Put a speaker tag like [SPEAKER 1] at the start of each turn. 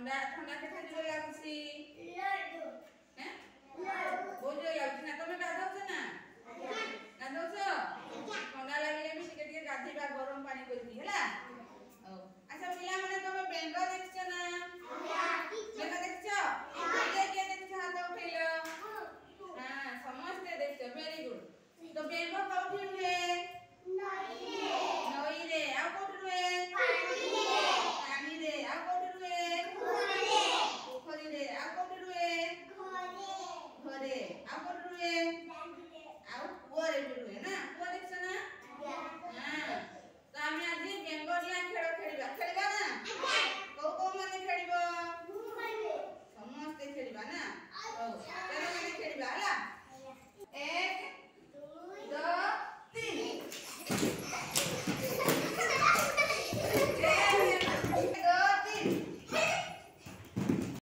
[SPEAKER 1] ଥଣ୍ଡା ଥଣ୍ଡା କେତେ ଜୋର ଲାଗୁଛି? ବହୁତ ଜୋର ଲାଗୁଛି ନା? ତମେ ଗାଧଉଛ ନା? ଗାଧଉଛ? ଥଣ୍ଡା ଲାଗିଲେ ବି ଟିକେ ଟିକେ ଗାଧେଇବା ଗରମ ପାଣି କରିକି ହେଲା। ଆଚ୍ଛା ପିଲାମାନେ ତମେ ବେଙ୍ଗ ଦେଖିଛ ନା? ବେଙ୍ଗ ଦେଖିଛ? କିଏ ଦେଖିଛ ହାତ ଉଠେଇଲ? ହଁ ସମସ୍ତେ ଦେଖିଛ। Very good. ତ ବେଙ୍ଗ କୋଉଠି ରୁହେ? ନଈରେ। ଆଉ କୋଉଠି ରୁହେ? ପାଣିରେ। ଆଉ କୋଉଠି ରୁହେ? ପୋଖରୀରେ। ଆଉ କୋଉଠି ରୁହେ? ଘରେ। ଆଉ କୋଉଠି ରୁହେ? ଆଉ କୂଅରେ ବି ରୁହେ ନା? କୂଅ ଦେଖିଛ ନା? ହଁ। ତ ଆମେ ଆଜି ବେଙ୍ଗଡିଆ ଖେଳ ଖେଳିବା। ଖେଳିବା ନା? କୋଉ କୋଉ ମାନେ ଖେଳିବ? ସମସ୍ତେ ଖେଳିବା ନା? ହଉ ଚାଲ ମାନେ ଖେଳିବା ହେଲା। 1 2 3